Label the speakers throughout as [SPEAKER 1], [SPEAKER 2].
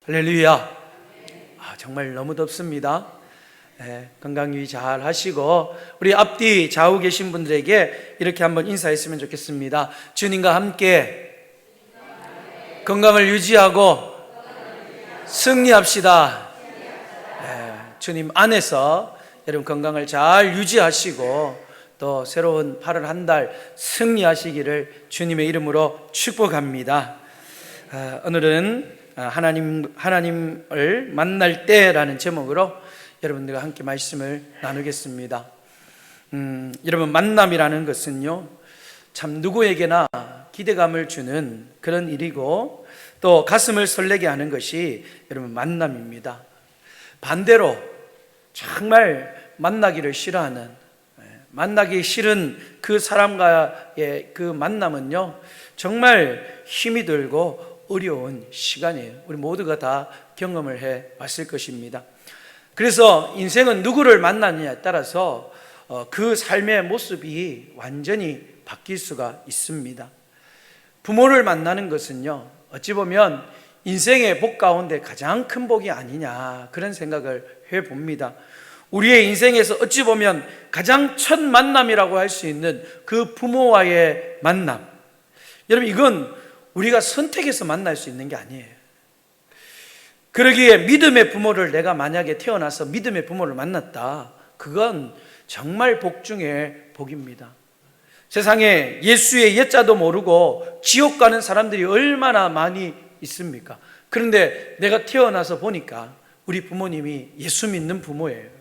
[SPEAKER 1] 할렐루야. 정말 너무 덥습니다. 건강 유의 잘 하시고 우리 앞뒤 좌우 계신 분들에게 이렇게 한번 인사했으면 좋겠습니다. 주님과 함께 건강을 유지하고 승리합시다. 주님 안에서 여러분 건강을 잘 유지하시고 또 새로운 8월 한 달 승리하시기를 주님의 이름으로 축복합니다. 오늘은 하나님을 만날 때라는 제목으로 여러분들과 함께 말씀을 나누겠습니다. 여러분, 만남이라는 것은요, 참 누구에게나 기대감을 주는 그런 일이고 또 가슴을 설레게 하는 것이 여러분 만남입니다. 반대로 정말 만나기를 싫어하는, 만나기 싫은 그 사람과의 그 만남은요, 정말 힘이 들고 어려운 시간이에요. 우리 모두가 다 경험을 해 왔을 것입니다. 그래서 인생은 누구를 만나느냐에 따라서 그 삶의 모습이 완전히 바뀔 수가 있습니다. 부모를 만나는 것은요, 어찌 보면 인생의 복 가운데 가장 큰 복이 아니냐, 그런 생각을 해봅니다. 우리의 인생에서 어찌 보면 가장 첫 만남이라고 할 수 있는 그 부모와의 만남, 여러분, 이건 우리가 선택해서 만날 수 있는 게 아니에요. 그러기에 믿음의 부모를 내가 만약에 태어나서 믿음의 부모를 만났다, 그건 정말 복 중에 복입니다. 세상에 예수의 옛자도 모르고 지옥 가는 사람들이 얼마나 많이 있습니까? 그런데 내가 태어나서 보니까 우리 부모님이 예수 믿는 부모예요.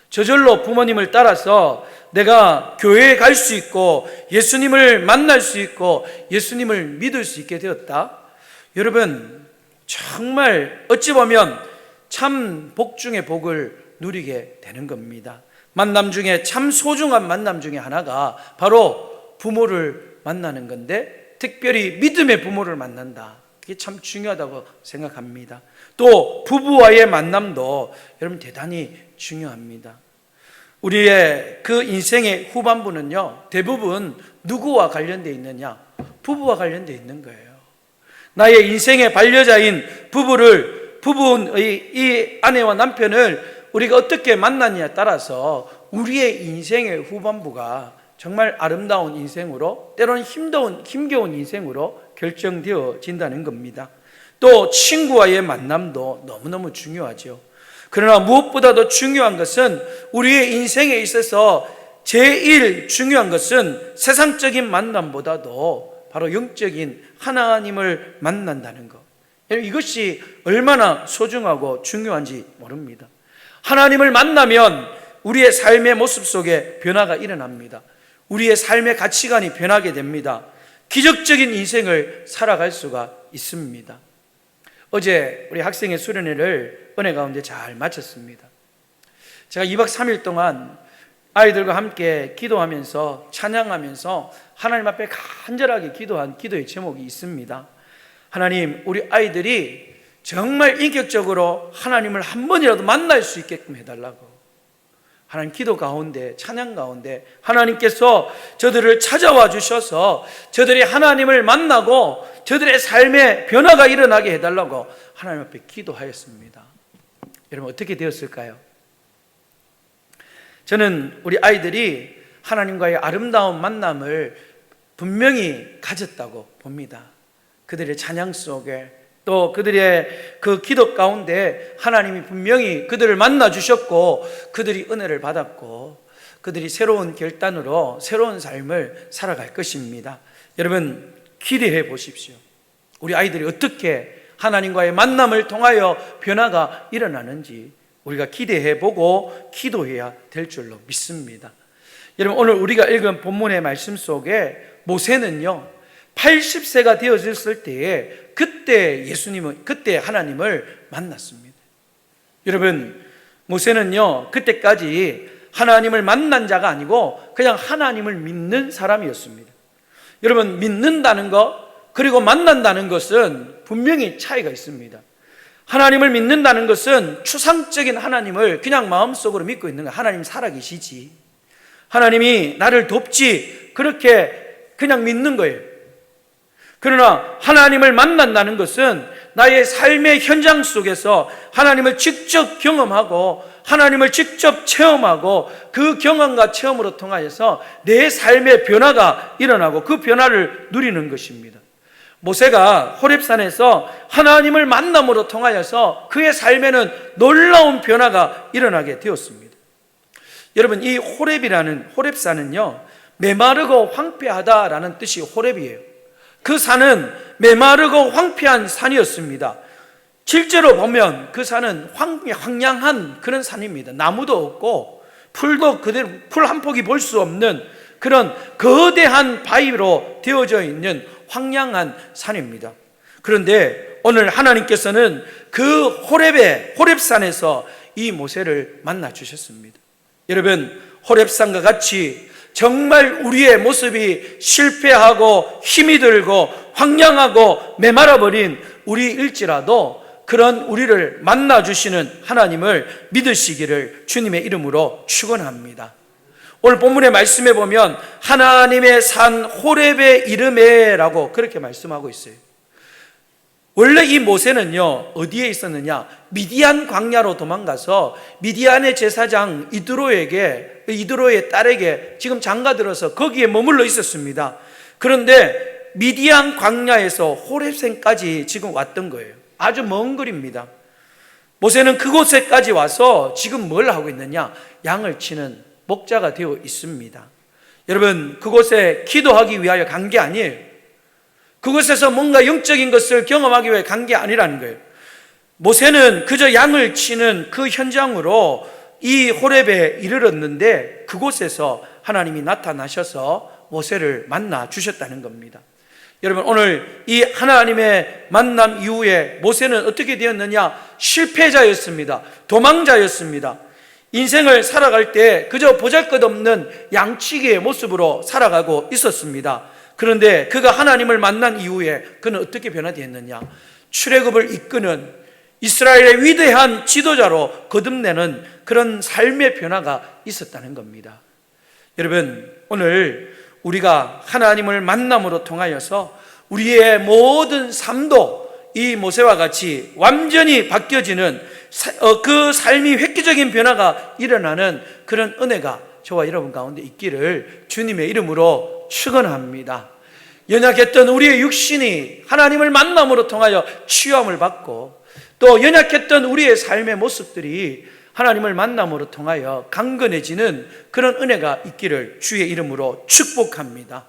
[SPEAKER 1] 저절로 부모님을 따라서 내가 교회에 갈 수 있고 예수님을 만날 수 있고 예수님을 믿을 수 있게 되었다. 여러분, 정말 어찌 보면 참 복 중에 복을 누리게 되는 겁니다. 만남 중에 참 소중한 만남 중에 하나가 바로 부모를 만나는 건데, 특별히 믿음의 부모를 만난다. 그게 참 중요하다고 생각합니다. 또 부부와의 만남도 여러분 대단히 중요합니다. 우리의 그 인생의 후반부는요, 대부분 누구와 관련되어 있느냐? 부부와 관련되어 있는 거예요. 나의 인생의 반려자인 부부의 이 아내와 남편을 우리가 어떻게 만나느냐에 따라서 우리의 인생의 후반부가 정말 아름다운 인생으로, 때로는 힘겨운 인생으로 결정되어진다는 겁니다. 또 친구와의 만남도 너무너무 중요하죠. 그러나 무엇보다도 중요한 것은, 우리의 인생에 있어서 제일 중요한 것은 세상적인 만남보다도 바로 영적인 하나님을 만난다는 것. 이것이 얼마나 소중하고 중요한지 모릅니다. 하나님을 만나면 우리의 삶의 모습 속에 변화가 일어납니다. 우리의 삶의 가치관이 변하게 됩니다. 기적적인 인생을 살아갈 수가 있습니다. 어제 우리 학생의 수련회를 은혜 가운데 잘 마쳤습니다. 제가 2박 3일 동안 아이들과 함께 기도하면서 찬양하면서 하나님 앞에 간절하게 기도한 기도의 제목이 있습니다. 하나님, 우리 아이들이 정말 인격적으로 하나님을 한 번이라도 만날 수 있게끔 해달라고. 하나님, 기도 가운데, 찬양 가운데 하나님께서 저들을 찾아와 주셔서 저들이 하나님을 만나고 저들의 삶에 변화가 일어나게 해달라고 하나님 앞에 기도하였습니다. 여러분, 어떻게 되었을까요? 저는 우리 아이들이 하나님과의 아름다운 만남을 분명히 가졌다고 봅니다. 그들의 찬양 속에, 또 그들의 그 기도 가운데 하나님이 분명히 그들을 만나 주셨고, 그들이 은혜를 받았고, 그들이 새로운 결단으로 새로운 삶을 살아갈 것입니다. 여러분, 기대해 보십시오. 우리 아이들이 어떻게 하나님과의 만남을 통하여 변화가 일어나는지 우리가 기대해 보고 기도해야 될 줄로 믿습니다. 여러분, 오늘 우리가 읽은 본문의 말씀 속에 모세는요, 80세가 되어졌을 때에 그때 하나님을 만났습니다. 여러분, 모세는요, 그때까지 하나님을 만난 자가 아니고 그냥 하나님을 믿는 사람이었습니다. 여러분, 믿는다는 것 그리고 만난다는 것은 분명히 차이가 있습니다. 하나님을 믿는다는 것은 추상적인 하나님을 그냥 마음속으로 믿고 있는 거예요. 하나님 살아계시지, 하나님이 나를 돕지, 그렇게 그냥 믿는 거예요. 그러나 하나님을 만난다는 것은 나의 삶의 현장 속에서 하나님을 직접 경험하고 하나님을 직접 체험하고 그 경험과 체험으로 통하여서 내 삶의 변화가 일어나고 그 변화를 누리는 것입니다. 모세가 호렙산에서 하나님을 만남으로 통하여서 그의 삶에는 놀라운 변화가 일어나게 되었습니다. 여러분, 이 호렙산은요, 메마르고 황폐하다라는 뜻이 호렙이에요. 그 산은 메마르고 황폐한 산이었습니다. 실제로 보면 그 산은 황량한 그런 산입니다. 나무도 없고 풀도 그대로 풀 한 폭이 볼 수 없는 그런 거대한 바위로 되어져 있는 황량한 산입니다. 그런데 오늘 하나님께서는 그 호렙산에서 이 모세를 만나 주셨습니다. 여러분, 호렙산과 같이 정말 우리의 모습이 실패하고 힘이 들고 황량하고 메말아버린 우리일지라도 그런 우리를 만나 주시는 하나님을 믿으시기를 주님의 이름으로 축원합니다. 오늘 본문의 말씀에 보면 하나님의 산 호렙의 이름에라고 그렇게 말씀하고 있어요. 원래 이 모세는요, 어디에 있었느냐? 미디안 광야로 도망가서 미디안의 제사장 이드로의 딸에게 지금 장가들어서 거기에 머물러 있었습니다. 그런데 미디안 광야에서 호렙산까지 지금 왔던 거예요. 아주 먼 거리입니다. 모세는 그곳에까지 와서 지금 뭘 하고 있느냐? 양을 치는 목자가 되어 있습니다. 여러분, 그곳에 기도하기 위하여 간 게 아니에요. 그곳에서 뭔가 영적인 것을 경험하기 위해 간 게 아니라는 거예요. 모세는 그저 양을 치는 그 현장으로 이 호렙에 이르렀는데 그곳에서 하나님이 나타나셔서 모세를 만나 주셨다는 겁니다. 여러분, 오늘 이 하나님의 만남 이후에 모세는 어떻게 되었느냐? 실패자였습니다. 도망자였습니다. 인생을 살아갈 때 그저 보잘것없는 양치기의 모습으로 살아가고 있었습니다. 그런데 그가 하나님을 만난 이후에 그는 어떻게 변화되었느냐? 출애굽을 이끄는 이스라엘의 위대한 지도자로 거듭내는 그런 삶의 변화가 있었다는 겁니다. 여러분, 오늘 우리가 하나님을 만남으로 통하여서 우리의 모든 삶도 이 모세와 같이 완전히 바뀌어지는 그 삶이 획기적인 변화가 일어나는 그런 은혜가 저와 여러분 가운데 있기를 주님의 이름으로 축원합니다. 연약했던 우리의 육신이 하나님을 만남으로 통하여 치유함을 받고 또 연약했던 우리의 삶의 모습들이 하나님을 만남으로 통하여 강건해지는 그런 은혜가 있기를 주의 이름으로 축복합니다.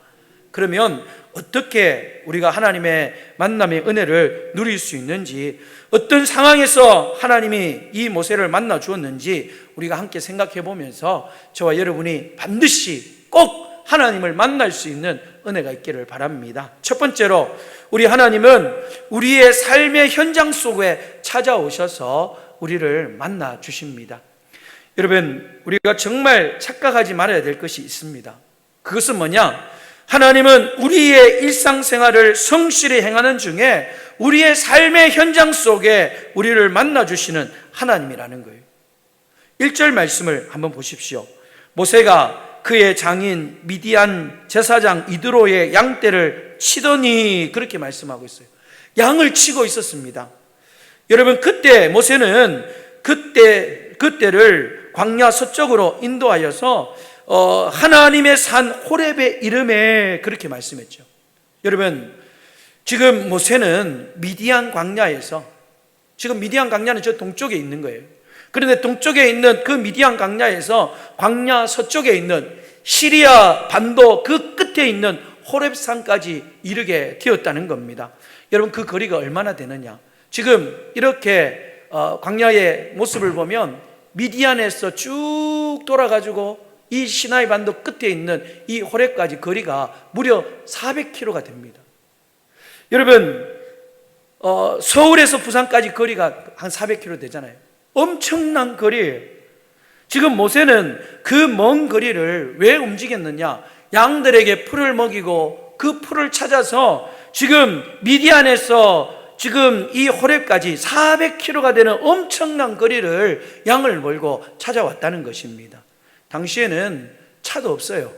[SPEAKER 1] 그러면 어떻게 우리가 하나님의 만남의 은혜를 누릴 수 있는지, 어떤 상황에서 하나님이 이 모세를 만나 주었는지 우리가 함께 생각해 보면서 저와 여러분이 반드시 꼭 하나님을 만날 수 있는 은혜가 있기를 바랍니다. 첫 번째로, 우리 하나님은 우리의 삶의 현장 속에 찾아오셔서 우리를 만나 주십니다. 여러분, 우리가 정말 착각하지 말아야 될 것이 있습니다. 그것은 뭐냐? 하나님은 우리의 일상생활을 성실히 행하는 중에 우리의 삶의 현장 속에 우리를 만나 주시는 하나님이라는 거예요. 1절 말씀을 한번 보십시오. 모세가 그의 장인 미디안 제사장 이드로의 양떼를 치더니, 그렇게 말씀하고 있어요. 양을 치고 있었습니다. 여러분, 그때 모세는 그때를 광야 서쪽으로 인도하여서 하나님의 산 호렙의 이름에 그렇게 말씀했죠. 여러분, 지금 모세는 미디안 광야에서, 지금 미디안 광야는 저 동쪽에 있는 거예요. 그런데 동쪽에 있는 그 미디안 광야에서 광야 서쪽에 있는 시리아 반도 그 끝에 있는 호렙산까지 이르게 되었다는 겁니다. 여러분, 그 거리가 얼마나 되느냐? 지금 이렇게 광야의 모습을 보면 미디안에서 쭉 돌아가지고 이 시나이 반도 끝에 있는 이 호렙까지 거리가 무려 400km가 됩니다. 여러분, 서울에서 부산까지 거리가 한 400km 되잖아요. 엄청난 거리예요. 지금 모세는 그 먼 거리를 왜 움직였느냐? 양들에게 풀을 먹이고 그 풀을 찾아서 지금 미디안에서 지금 이 호렙까지 400km가 되는 엄청난 거리를 양을 몰고 찾아왔다는 것입니다. 당시에는 차도 없어요.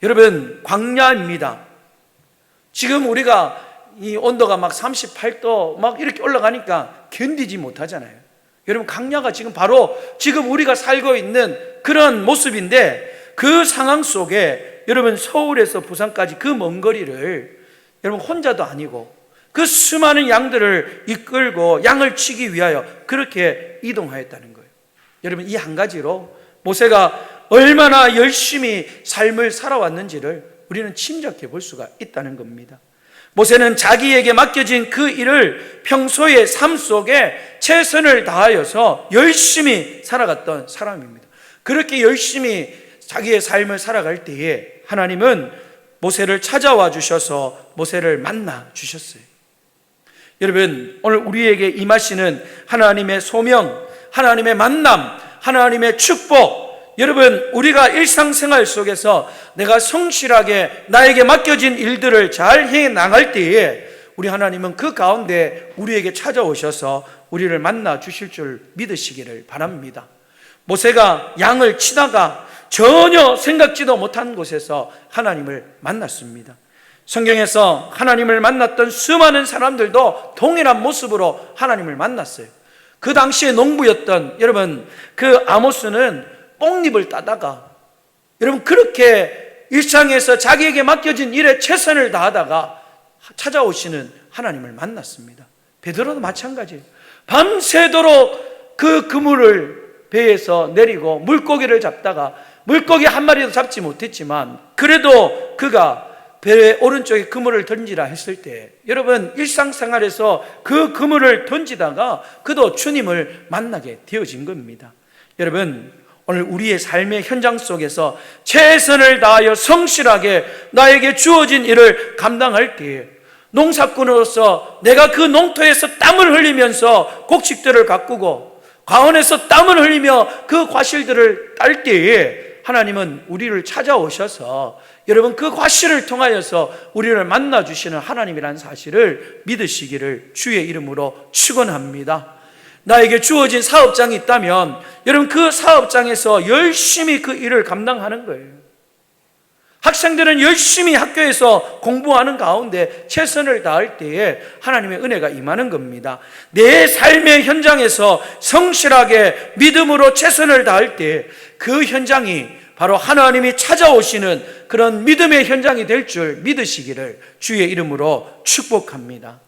[SPEAKER 1] 여러분, 광야입니다. 지금 우리가 이 온도가 막 38도 막 이렇게 올라가니까 견디지 못하잖아요. 여러분, 강야가 지금 바로 지금 우리가 살고 있는 그런 모습인데, 그 상황 속에 여러분, 서울에서 부산까지 그 먼 거리를 여러분 혼자도 아니고 그 수많은 양들을 이끌고 양을 치기 위하여 그렇게 이동하였다는 거예요. 여러분, 이 한 가지로 모세가 얼마나 열심히 삶을 살아왔는지를 우리는 짐작해 볼 수가 있다는 겁니다. 모세는 자기에게 맡겨진 그 일을 평소의 삶 속에 최선을 다하여서 열심히 살아갔던 사람입니다. 그렇게 열심히 자기의 삶을 살아갈 때에 하나님은 모세를 찾아와 주셔서 모세를 만나 주셨어요. 여러분, 오늘 우리에게 임하시는 하나님의 소명, 하나님의 만남, 하나님의 축복, 여러분, 우리가 일상생활 속에서 내가 성실하게 나에게 맡겨진 일들을 잘 해나갈 때에 우리 하나님은 그 가운데 우리에게 찾아오셔서 우리를 만나 주실 줄 믿으시기를 바랍니다. 모세가 양을 치다가 전혀 생각지도 못한 곳에서 하나님을 만났습니다. 성경에서 하나님을 만났던 수많은 사람들도 동일한 모습으로 하나님을 만났어요. 그 당시에 농부였던 여러분, 그 아모스는 뽕잎을 따다가 여러분 그렇게 일상에서 자기에게 맡겨진 일에 최선을 다하다가 찾아오시는 하나님을 만났습니다. 베드로도 마찬가지예요. 밤새도록 그 그물을 배에서 내리고 물고기를 잡다가 물고기 한 마리도 잡지 못했지만 그래도 그가 배의 오른쪽에 그물을 던지라 했을 때 여러분, 일상생활에서 그 그물을 던지다가 그도 주님을 만나게 되어진 겁니다. 여러분, 오늘 우리의 삶의 현장 속에서 최선을 다하여 성실하게 나에게 주어진 일을 감당할 때에 농사꾼으로서 내가 그 농토에서 땀을 흘리면서 곡식들을 가꾸고 과원에서 땀을 흘리며 그 과실들을 딸 때에 하나님은 우리를 찾아오셔서 여러분 그 과실을 통하여서 우리를 만나주시는 하나님이라는 사실을 믿으시기를 주의 이름으로 축원합니다. 나에게 주어진 사업장이 있다면 여러분 그 사업장에서 열심히 그 일을 감당하는 거예요. 학생들은 열심히 학교에서 공부하는 가운데 최선을 다할 때에 하나님의 은혜가 임하는 겁니다. 내 삶의 현장에서 성실하게 믿음으로 최선을 다할 때 그 현장이 바로 하나님이 찾아오시는 그런 믿음의 현장이 될 줄 믿으시기를 주의 이름으로 축복합니다.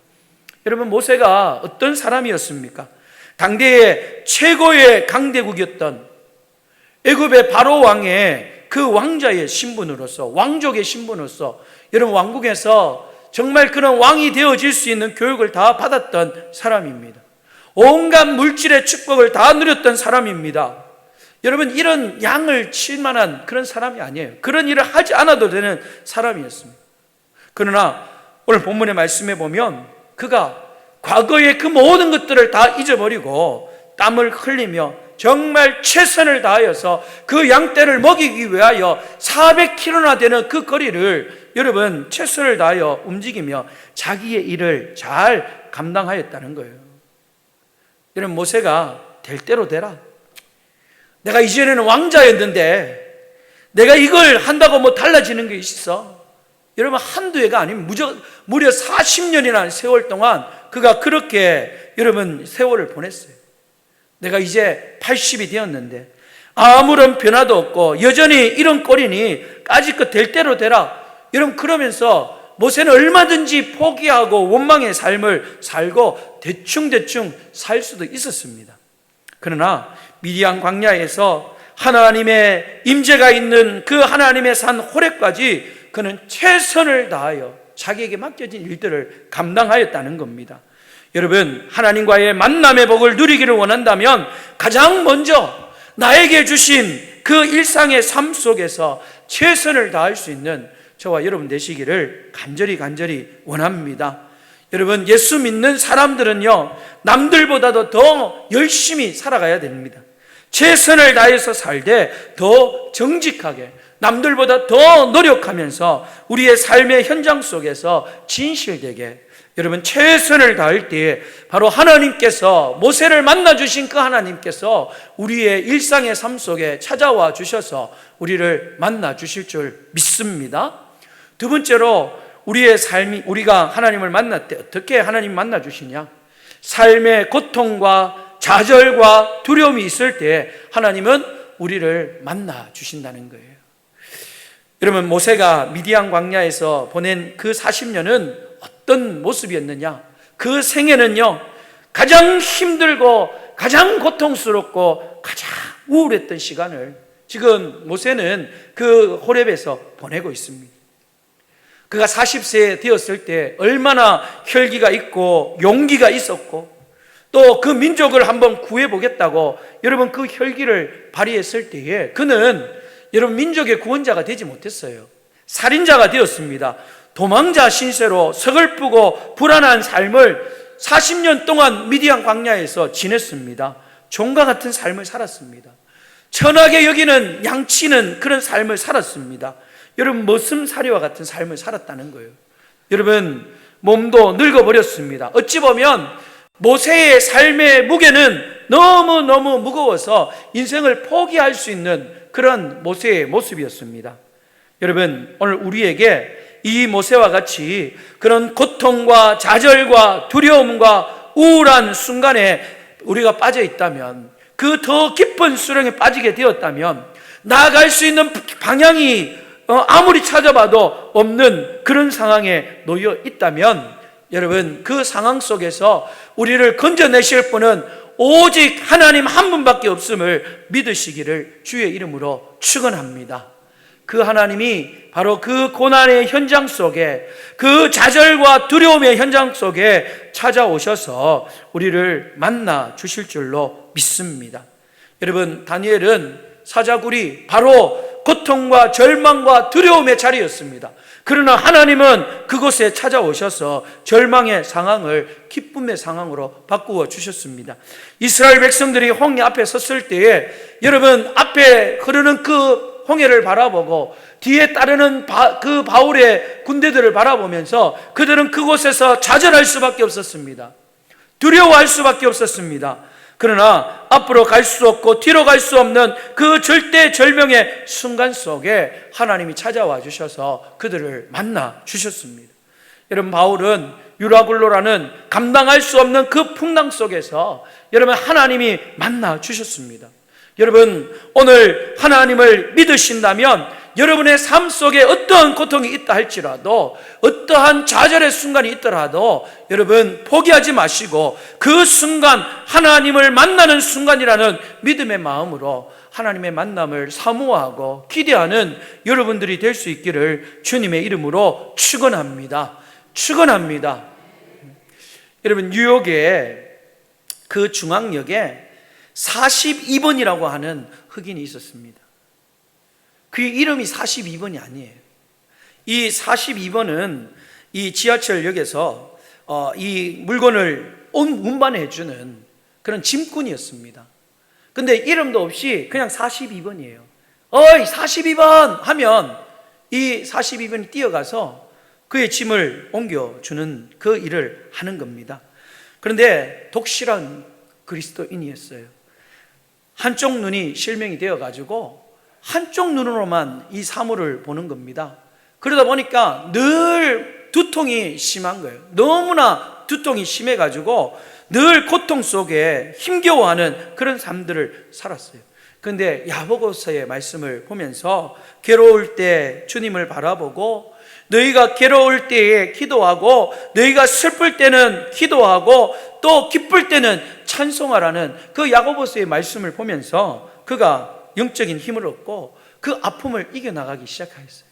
[SPEAKER 1] 여러분, 모세가 어떤 사람이었습니까? 당대의 최고의 강대국이었던 애굽의 바로 왕의 그 왕자의 신분으로서, 왕족의 신분으로서 여러분 왕국에서 정말 그런 왕이 되어질 수 있는 교육을 다 받았던 사람입니다. 온갖 물질의 축복을 다 누렸던 사람입니다. 여러분, 이런 양을 칠 만한 그런 사람이 아니에요. 그런 일을 하지 않아도 되는 사람이었습니다. 그러나 오늘 본문의 말씀에 보면 그가 과거의 그 모든 것들을 다 잊어버리고 땀을 흘리며 정말 최선을 다하여서 그 양떼를 먹이기 위하여 400km나 되는 그 거리를 여러분 최선을 다하여 움직이며 자기의 일을 잘 감당하였다는 거예요. 여러분, 모세가 될 대로 되라. 내가 이전에는 왕자였는데 내가 이걸 한다고 뭐 달라지는 게 있어? 여러분, 한두 해가 아니면 무려 40년이라는 세월 동안 그가 그렇게 여러분 세월을 보냈어요. 내가 이제 80이 되었는데 아무런 변화도 없고 여전히 이런 꼴이니 까짓것 될 대로 되라. 여러분, 그러면서 모세는 얼마든지 포기하고 원망의 삶을 살고 대충 살 수도 있었습니다. 그러나 미디안 광야에서 하나님의 임재가 있는 그 하나님의 산 호렙까지 그는 최선을 다하여 자기에게 맡겨진 일들을 감당하였다는 겁니다. 여러분, 하나님과의 만남의 복을 누리기를 원한다면 가장 먼저 나에게 주신 그 일상의 삶 속에서 최선을 다할 수 있는 저와 여러분 되시기를 간절히 원합니다. 여러분, 예수 믿는 사람들은요, 남들보다도 더 열심히 살아가야 됩니다. 최선을 다해서 살되 더 정직하게 남들보다 더 노력하면서 우리의 삶의 현장 속에서 진실되게 여러분 최선을 다할 때에 바로 하나님께서 모세를 만나주신 그 하나님께서 우리의 일상의 삶 속에 찾아와 주셔서 우리를 만나 주실 줄 믿습니다. 두 번째로 우리의 삶이, 우리가 하나님을 만날 때 어떻게 하나님 만나 주시냐? 삶의 고통과 좌절과 두려움이 있을 때 하나님은 우리를 만나 주신다는 거예요. 여러분, 모세가 미디안 광야에서 보낸 그 40년은 어떤 모습이었느냐? 그 생애는요, 가장 힘들고 가장 고통스럽고 가장 우울했던 시간을 지금 모세는 그 호렙에서 보내고 있습니다. 그가 40세 되었을 때 얼마나 혈기가 있고 용기가 있었고, 또 그 민족을 한번 구해보겠다고 여러분 그 혈기를 발휘했을 때에 그는 여러분 민족의 구원자가 되지 못했어요. 살인자가 되었습니다. 도망자 신세로 서글프고 불안한 삶을 40년 동안 미디안 광야에서 지냈습니다. 종과 같은 삶을 살았습니다. 천하게 여기는 양치는 그런 삶을 살았습니다. 여러분, 머슴살이와 같은 삶을 살았다는 거예요. 여러분, 몸도 늙어버렸습니다. 어찌 보면 모세의 삶의 무게는 너무너무 무거워서 인생을 포기할 수 있는 그런 모세의 모습이었습니다. 여러분, 오늘 우리에게 이 모세와 같이 그런 고통과 좌절과 두려움과 우울한 순간에 우리가 빠져 있다면, 그 더 깊은 수렁에 빠지게 되었다면, 나아갈 수 있는 방향이 아무리 찾아봐도 없는 그런 상황에 놓여 있다면, 여러분, 그 상황 속에서 우리를 건져내실 분은 오직 하나님 한 분밖에 없음을 믿으시기를 주의 이름으로 축원합니다. 그 하나님이 바로 그 고난의 현장 속에, 그 좌절과 두려움의 현장 속에 찾아오셔서 우리를 만나 주실 줄로 믿습니다. 여러분, 다니엘은 사자굴이 바로 고통과 절망과 두려움의 자리였습니다. 그러나 하나님은 그곳에 찾아오셔서 절망의 상황을 기쁨의 상황으로 바꾸어 주셨습니다. 이스라엘 백성들이 홍해 앞에 섰을 때에 여러분, 앞에 흐르는 그 홍해를 바라보고 뒤에 따르는 그 바울의 군대들을 바라보면서 그들은 그곳에서 좌절할 수밖에 없었습니다. 두려워할 수밖에 없었습니다. 그러나 앞으로 갈 수 없고 뒤로 갈 수 없는 그 절대절명의 순간 속에 하나님이 찾아와 주셔서 그들을 만나 주셨습니다. 여러분, 바울은 유라굴로라는 감당할 수 없는 그 풍랑 속에서 여러분 하나님이 만나 주셨습니다. 여러분, 오늘 하나님을 믿으신다면 여러분의 삶 속에 어떠한 고통이 있다 할지라도, 어떠한 좌절의 순간이 있더라도 여러분 포기하지 마시고 그 순간 하나님을 만나는 순간이라는 믿음의 마음으로 하나님의 만남을 사모하고 기대하는 여러분들이 될 수 있기를 주님의 이름으로 축원합니다. 축원합니다. 여러분, 뉴욕의 그 중앙역에 42번이라고 하는 흑인이 있었습니다. 그의 이름이 42번이 아니에요. 이 42번은 이 지하철역에서 이 물건을 운반해 주는 그런 짐꾼이었습니다. 근데 이름도 없이 그냥 42번이에요. 어이 42번 하면 이 42번이 뛰어가서 그의 짐을 옮겨주는 그 일을 하는 겁니다. 그런데 독실한 그리스도인이었어요. 한쪽 눈이 실명이 되어가지고 한쪽 눈으로만 이 사물을 보는 겁니다. 그러다 보니까 늘 두통이 심한 거예요. 너무나 두통이 심해가지고 늘 고통 속에 힘겨워하는 그런 삶들을 살았어요. 그런데 야고보서의 말씀을 보면서 괴로울 때 주님을 바라보고, 너희가 괴로울 때에 기도하고, 너희가 슬플 때는 기도하고, 또 기쁠 때는 찬송하라는 그 야고보서의 말씀을 보면서 그가 영적인 힘을 얻고 그 아픔을 이겨나가기 시작했어요.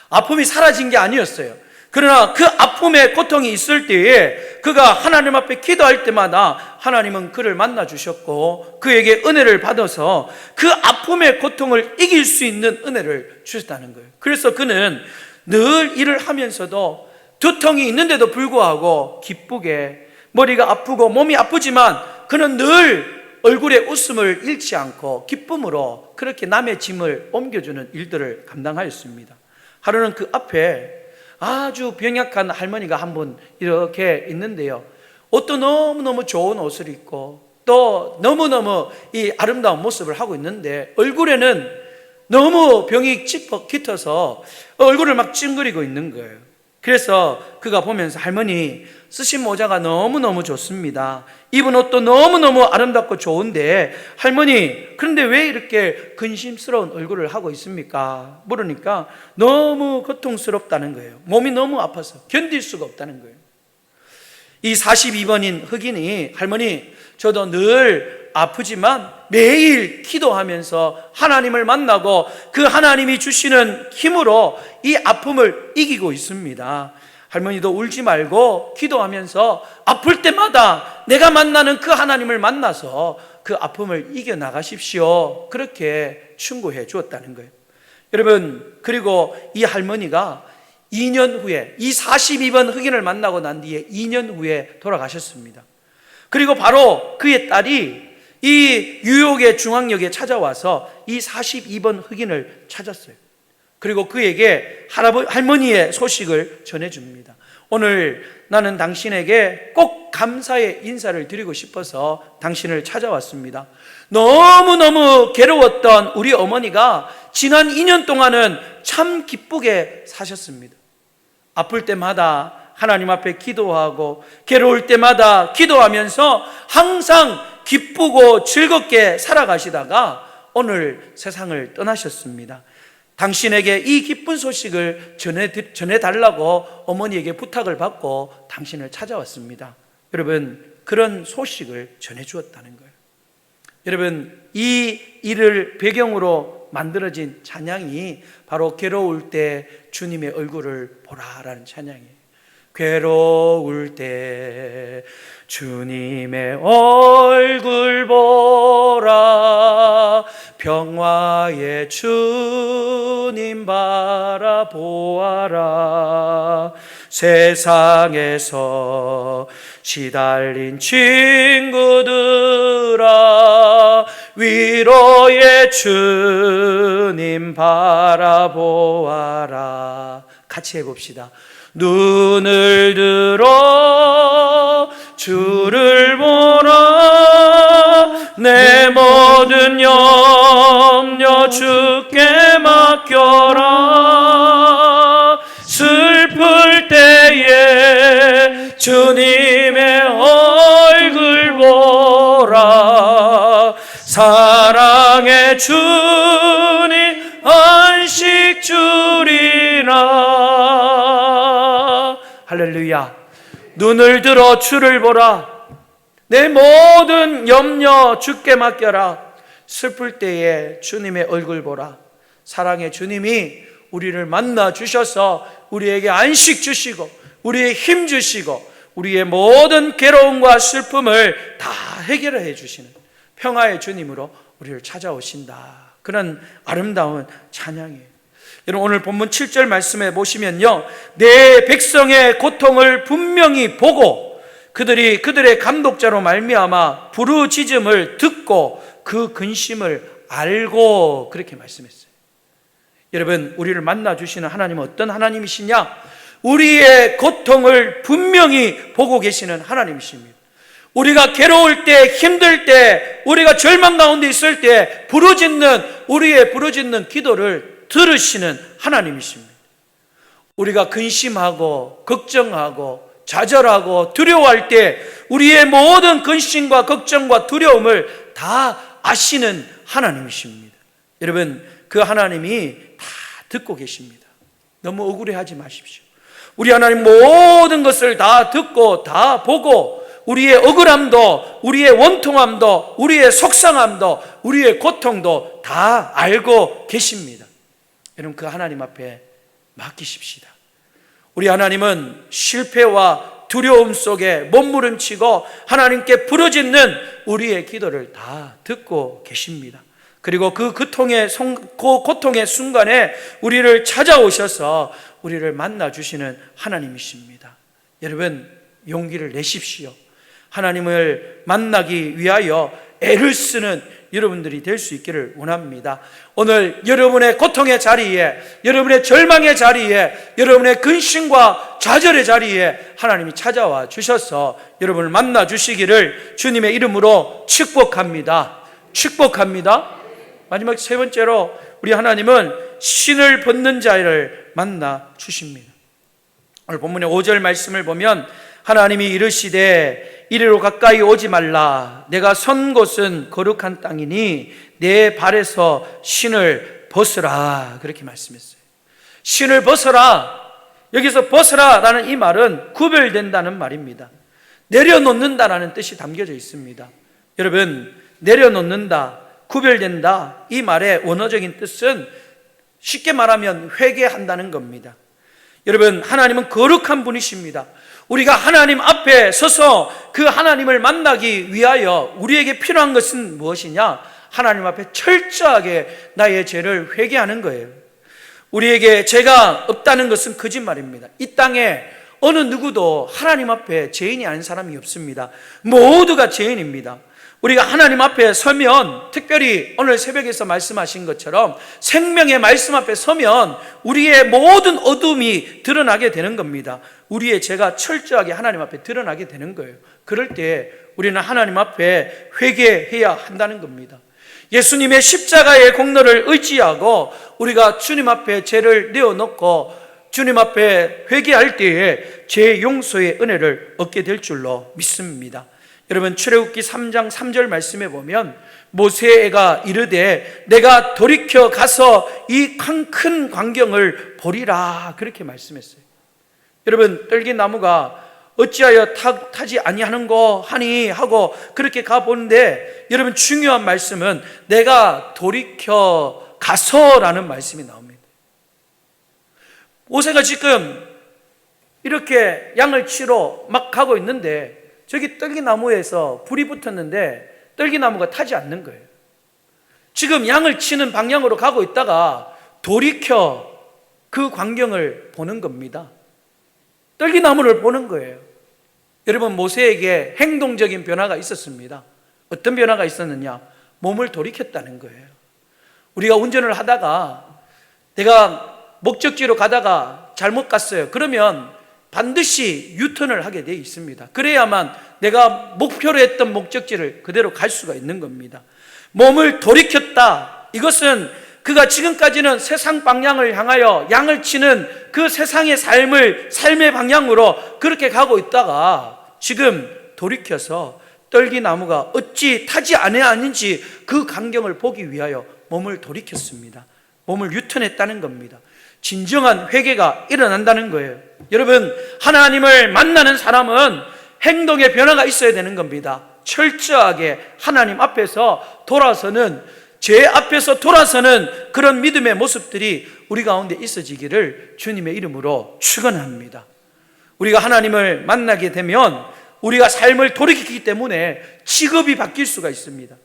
[SPEAKER 1] 아픔이 사라진 게 아니었어요. 그러나 그 아픔의 고통이 있을 때에 그가 하나님 앞에 기도할 때마다 하나님은 그를 만나 주셨고 그에게 은혜를 받아서 그 아픔의 고통을 이길 수 있는 은혜를 주셨다는 거예요. 그래서 그는 늘 일을 하면서도 두통이 있는데도 불구하고 기쁘게, 머리가 아프고 몸이 아프지만 그는 늘 얼굴에 웃음을 잃지 않고 기쁨으로 그렇게 남의 짐을 옮겨주는 일들을 감당하였습니다. 하루는 그 앞에 아주 병약한 할머니가 한 분 이렇게 있는데요, 옷도 너무너무 좋은 옷을 입고 또 너무너무 이 아름다운 모습을 하고 있는데 얼굴에는 너무 병이 깃어서 얼굴을 막 찡그리고 있는 거예요. 그래서 그가 보면서 할머니 쓰신 모자가 너무너무 좋습니다. 입은 옷도 너무너무 아름답고 좋은데 할머니 그런데 왜 이렇게 근심스러운 얼굴을 하고 있습니까? 물으니까 너무 고통스럽다는 거예요. 몸이 너무 아파서 견딜 수가 없다는 거예요. 이 42번인 흑인이 할머니 저도 늘 아프지만 매일 기도하면서 하나님을 만나고 그 하나님이 주시는 힘으로 이 아픔을 이기고 있습니다. 할머니도 울지 말고 기도하면서 아플 때마다 내가 만나는 그 하나님을 만나서 그 아픔을 이겨나가십시오. 그렇게 충고해 주었다는 거예요. 여러분, 그리고 이 할머니가 2년 후에 이 42번 흑인을 만나고 난 뒤에 2년 후에 돌아가셨습니다. 그리고 바로 그의 딸이 이 뉴욕의 중앙역에 찾아와서 이 42번 흑인을 찾았어요. 그리고 그에게 할머니의 소식을 전해줍니다. 오늘 나는 당신에게 꼭 감사의 인사를 드리고 싶어서 당신을 찾아왔습니다. 너무너무 괴로웠던 우리 어머니가 지난 2년 동안은 참 기쁘게 사셨습니다. 아플 때마다 하나님 앞에 기도하고 괴로울 때마다 기도하면서 항상 기쁘고 즐겁게 살아가시다가 오늘 세상을 떠나셨습니다. 당신에게 이 기쁜 소식을 전해달라고 어머니에게 부탁을 받고 당신을 찾아왔습니다. 여러분, 그런 소식을 전해주었다는 거예요. 여러분, 이 일을 배경으로 만들어진 찬양이 바로 괴로울 때 주님의 얼굴을 보라라는 찬양이에요. 괴로울 때 주님의 얼굴 보라, 평화의 주님 바라보아라. 세상에서 시달린 친구들아, 위로의 주님 바라보아라. 같이 해봅시다. 눈을 들어 주를 보라, 내 모든 염려 주께 맡겨라. 슬플 때에 주님의 얼굴 보라, 사랑의 주님 안식 주리라. 할렐루야. 눈을 들어 주를 보라, 내 모든 염려 주께 맡겨라. 슬플 때에 주님의 얼굴 보라. 사랑의 주님이 우리를 만나 주셔서 우리에게 안식 주시고 우리의 힘 주시고 우리의 모든 괴로움과 슬픔을 다 해결해 주시는 평화의 주님으로 우리를 찾아오신다. 그런 아름다운 찬양이에요. 여러분, 오늘 본문 7절 말씀에 보시면요, 내 백성의 고통을 분명히 보고 그들의 감독자로 말미암아 부르짖음을 듣고 그 근심을 알고, 그렇게 말씀했어요. 여러분, 우리를 만나 주시는 하나님은 어떤 하나님이시냐? 우리의 고통을 분명히 보고 계시는 하나님이십니다. 우리가 괴로울 때, 힘들 때, 우리가 절망 가운데 있을 때 우리의 부르짖는 기도를 들으시는 하나님이십니다. 우리가 근심하고 걱정하고 좌절하고 두려워할 때 우리의 모든 근심과 걱정과 두려움을 다 아시는 하나님이십니다. 여러분, 그 하나님이 다 듣고 계십니다. 너무 억울해하지 마십시오. 우리 하나님 모든 것을 다 듣고 다 보고 우리의 억울함도, 우리의 원통함도, 우리의 속상함도, 우리의 고통도 다 알고 계십니다. 여러분, 그 하나님 앞에 맡기십시다. 우리 하나님은 실패와 두려움 속에 몸부림치고 하나님께 부르짖는 우리의 기도를 다 듣고 계십니다. 그리고 그 고통의 순간에 우리를 찾아오셔서 우리를 만나주시는 하나님이십니다. 여러분, 용기를 내십시오. 하나님을 만나기 위하여 애를 쓰는 여러분들이 될 수 있기를 원합니다. 오늘 여러분의 고통의 자리에, 여러분의 절망의 자리에, 여러분의 근심과 좌절의 자리에 하나님이 찾아와 주셔서 여러분을 만나 주시기를 주님의 이름으로 축복합니다. 축복합니다. 마지막 세 번째로 우리 하나님은 신을 벗는 자를 만나 주십니다. 오늘 본문의 5절 말씀을 보면 하나님이 이르시되 이리로 가까이 오지 말라. 내가 선 곳은 거룩한 땅이니 내 발에서 신을 벗으라. 그렇게 말씀했어요. 신을 벗어라. 여기서 벗어라라는 이 말은 구별된다는 말입니다. 내려놓는다라는 뜻이 담겨져 있습니다. 여러분, 내려놓는다, 구별된다, 이 말의 원어적인 뜻은 쉽게 말하면 회개한다는 겁니다. 여러분, 하나님은 거룩한 분이십니다. 우리가 하나님 앞에 서서 그 하나님을 만나기 위하여 우리에게 필요한 것은 무엇이냐? 하나님 앞에 철저하게 나의 죄를 회개하는 거예요. 우리에게 죄가 없다는 것은 거짓말입니다. 이 땅에 어느 누구도 하나님 앞에 죄인이 아닌 사람이 없습니다. 모두가 죄인입니다. 우리가 하나님 앞에 서면, 특별히 오늘 새벽에서 말씀하신 것처럼 생명의 말씀 앞에 서면 우리의 모든 어둠이 드러나게 되는 겁니다. 우리의 죄가 철저하게 하나님 앞에 드러나게 되는 거예요. 그럴 때 우리는 하나님 앞에 회개해야 한다는 겁니다. 예수님의 십자가의 공로를 의지하고 우리가 주님 앞에 죄를 내어놓고 주님 앞에 회개할 때에 죄 용서의 은혜를 얻게 될 줄로 믿습니다. 여러분, 출애굽기 3장 3절 말씀에 보면 모세가 이르되 내가 돌이켜 가서 이 큰 광경을 보리라 그렇게 말씀했어요. 여러분, 떨기나무가 어찌하여 타지 아니하는고 하니 하고 그렇게 가보는데, 여러분, 중요한 말씀은 내가 돌이켜 가서라는 말씀이 나옵니다. 모세가 지금 이렇게 양을 치러 막 가고 있는데 저기 떨기나무에서 불이 붙었는데 떨기나무가 타지 않는 거예요. 지금 양을 치는 방향으로 가고 있다가 돌이켜 그 광경을 보는 겁니다. 떨기나무를 보는 거예요. 여러분, 모세에게 행동적인 변화가 있었습니다. 어떤 변화가 있었느냐? 몸을 돌이켰다는 거예요. 우리가 운전을 하다가 내가 목적지로 가다가 잘못 갔어요. 그러면 반드시 유턴을 하게 되어 있습니다. 그래야만 내가 목표로 했던 목적지를 그대로 갈 수가 있는 겁니다. 몸을 돌이켰다. 이것은 그가 지금까지는 세상 방향을 향하여 양을 치는 그 세상의 삶의 방향으로 그렇게 가고 있다가 지금 돌이켜서 떨기나무가 어찌 타지 아니하는지 그 광경을 보기 위하여 몸을 돌이켰습니다. 몸을 유턴했다는 겁니다. 진정한 회개가 일어난다는 거예요. 여러분, 하나님을 만나는 사람은 행동의 변화가 있어야 되는 겁니다. 철저하게 하나님 앞에서 돌아서는, 죄 앞에서 돌아서는 그런 믿음의 모습들이 우리 가운데 있어지기를 주님의 이름으로 축원합니다. 우리가 하나님을 만나게 되면 우리가 삶을 돌이키기 때문에 직업이 바뀔 수가 있습니다.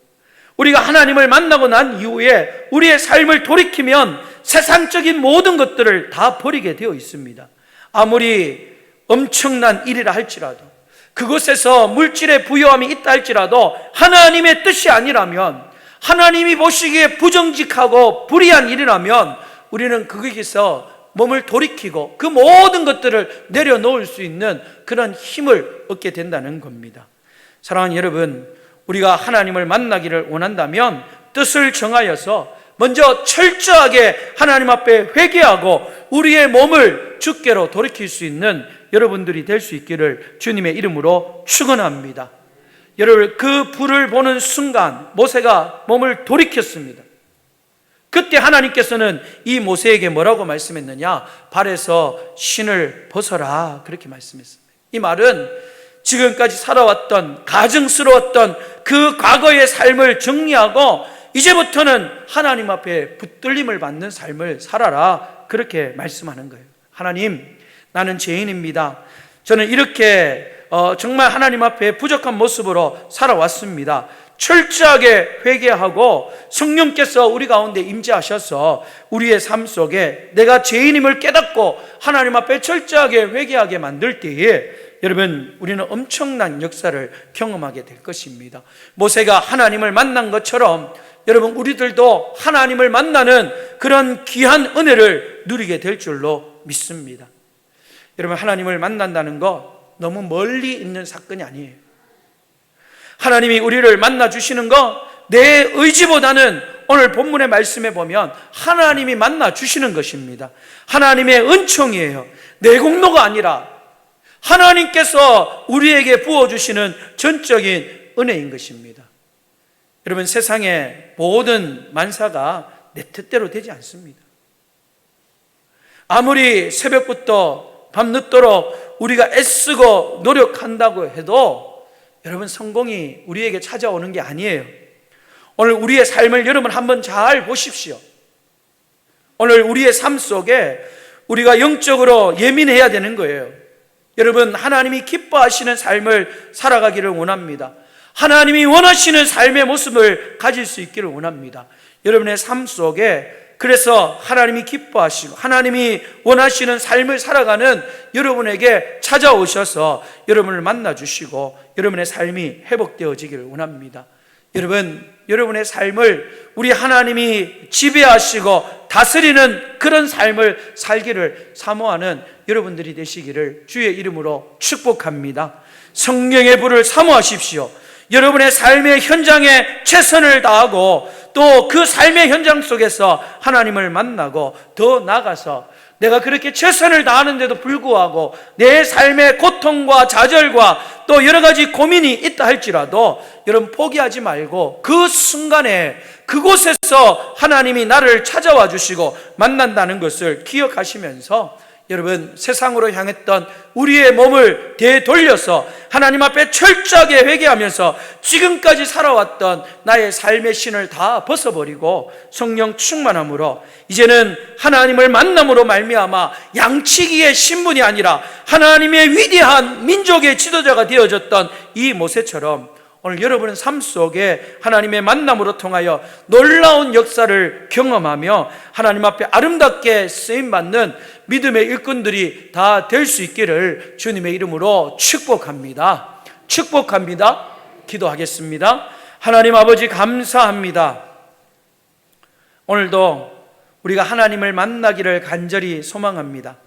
[SPEAKER 1] 우리가 하나님을 만나고 난 이후에 우리의 삶을 돌이키면 세상적인 모든 것들을 다 버리게 되어 있습니다. 아무리 엄청난 일이라 할지라도, 그곳에서 물질의 부요함이 있다 할지라도 하나님의 뜻이 아니라면, 하나님이 보시기에 부정직하고 불의한 일이라면 우리는 거기서 몸을 돌이키고 그 모든 것들을 내려놓을 수 있는 그런 힘을 얻게 된다는 겁니다. 사랑하는 여러분, 우리가 하나님을 만나기를 원한다면 뜻을 정하여서 먼저 철저하게 하나님 앞에 회개하고 우리의 몸을 주께로 돌이킬 수 있는 여러분들이 될 수 있기를 주님의 이름으로 축원합니다. 여러분, 그 불을 보는 순간 모세가 몸을 돌이켰습니다. 그때 하나님께서는 이 모세에게 뭐라고 말씀했느냐? 발에서 신을 벗어라 그렇게 말씀했습니다. 이 말은 지금까지 살아왔던 가증스러웠던 그 과거의 삶을 정리하고 이제부터는 하나님 앞에 붙들림을 받는 삶을 살아라 그렇게 말씀하는 거예요. 하나님, 나는 죄인입니다. 저는 이렇게 정말 하나님 앞에 부족한 모습으로 살아왔습니다. 철저하게 회개하고 성령께서 우리 가운데 임재하셔서 우리의 삶 속에 내가 죄인임을 깨닫고 하나님 앞에 철저하게 회개하게 만들 때에 여러분, 우리는 엄청난 역사를 경험하게 될 것입니다. 모세가 하나님을 만난 것처럼 여러분, 우리들도 하나님을 만나는 그런 귀한 은혜를 누리게 될 줄로 믿습니다. 여러분, 하나님을 만난다는 거 너무 멀리 있는 사건이 아니에요. 하나님이 우리를 만나 주시는 거 내 의지보다는 오늘 본문의 말씀에 보면 하나님이 만나 주시는 것입니다. 하나님의 은총이에요. 내 공로가 아니라 하나님께서 우리에게 부어주시는 전적인 은혜인 것입니다. 여러분, 세상의 모든 만사가 내 뜻대로 되지 않습니다. 아무리 새벽부터 밤늦도록 우리가 애쓰고 노력한다고 해도 여러분, 성공이 우리에게 찾아오는 게 아니에요. 오늘 우리의 삶을 여러분 한번 잘 보십시오. 오늘 우리의 삶 속에 우리가 영적으로 예민해야 되는 거예요. 여러분, 하나님이 기뻐하시는 삶을 살아가기를 원합니다. 하나님이 원하시는 삶의 모습을 가질 수 있기를 원합니다. 여러분의 삶 속에 그래서 하나님이 기뻐하시고 하나님이 원하시는 삶을 살아가는 여러분에게 찾아오셔서 여러분을 만나주시고 여러분의 삶이 회복되어지기를 원합니다. 여러분, 여러분의 삶을 우리 하나님이 지배하시고 다스리는 그런 삶을 살기를 사모하는 여러분들이 되시기를 주의 이름으로 축복합니다. 성령의 불을 사모하십시오. 여러분의 삶의 현장에 최선을 다하고 또 그 삶의 현장 속에서 하나님을 만나고 더 나아가서 내가 그렇게 최선을 다하는데도 불구하고 내 삶의 고통과 좌절과 또 여러 가지 고민이 있다 할지라도 여러분 포기하지 말고 그 순간에 그곳에서 하나님이 나를 찾아와 주시고 만난다는 것을 기억하시면서 여러분, 세상으로 향했던 우리의 몸을 되돌려서 하나님 앞에 철저하게 회개하면서 지금까지 살아왔던 나의 삶의 신을 다 벗어버리고 성령 충만함으로 이제는 하나님을 만남으로 말미암아 양치기의 신분이 아니라 하나님의 위대한 민족의 지도자가 되어졌던 이 모세처럼 오늘 여러분의 삶 속에 하나님의 만남으로 통하여 놀라운 역사를 경험하며 하나님 앞에 아름답게 쓰임받는 믿음의 일꾼들이 다 될 수 있기를 주님의 이름으로 축복합니다. 축복합니다. 기도하겠습니다. 하나님 아버지, 감사합니다. 오늘도 우리가 하나님을 만나기를 간절히 소망합니다.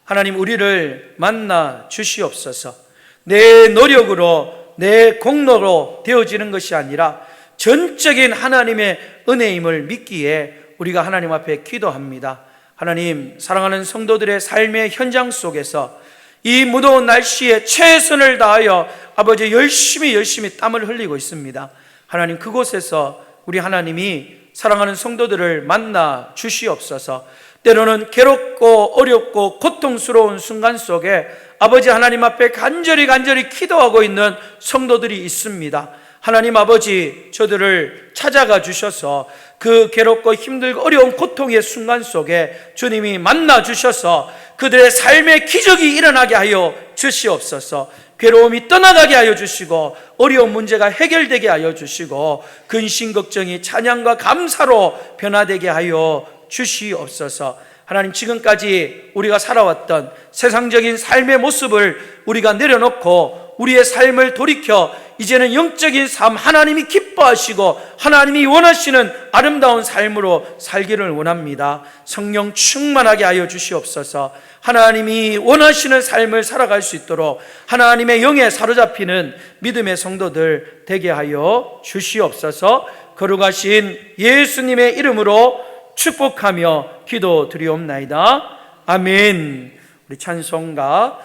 [SPEAKER 1] 하나님, 우리를 만나 주시옵소서. 내 노력으로 내 공로로 되어지는 것이 아니라 전적인 하나님의 은혜임을 믿기에 우리가 하나님 앞에 기도합니다. 하나님, 사랑하는 성도들의 삶의 현장 속에서 이 무더운 날씨에 최선을 다하여 아버지 열심히 땀을 흘리고 있습니다. 하나님, 그곳에서 우리 하나님이 사랑하는 성도들을 만나 주시옵소서. 때로는 괴롭고 어렵고 고통스러운 순간 속에 아버지 하나님 앞에 간절히 기도하고 있는 성도들이 있습니다. 하나님 아버지, 저들을 찾아가 주셔서 그 괴롭고 힘들고 어려운 고통의 순간 속에 주님이 만나 주셔서 그들의 삶의 기적이 일어나게 하여 주시옵소서. 괴로움이 떠나가게 하여 주시고 어려운 문제가 해결되게 하여 주시고 근심 걱정이 찬양과 감사로 변화되게 하여 주시옵소서. 하나님, 지금까지 우리가 살아왔던 세상적인 삶의 모습을 우리가 내려놓고 우리의 삶을 돌이켜 이제는 영적인 삶, 하나님이 기뻐하시고 하나님이 원하시는 아름다운 삶으로 살기를 원합니다. 성령 충만하게 하여 주시옵소서. 하나님이 원하시는 삶을 살아갈 수 있도록 하나님의 영에 사로잡히는 믿음의 성도들 되게 하여 주시옵소서. 거룩하신 예수님의 이름으로 축복하며 기도드리옵나이다. 아멘. 우리 찬송가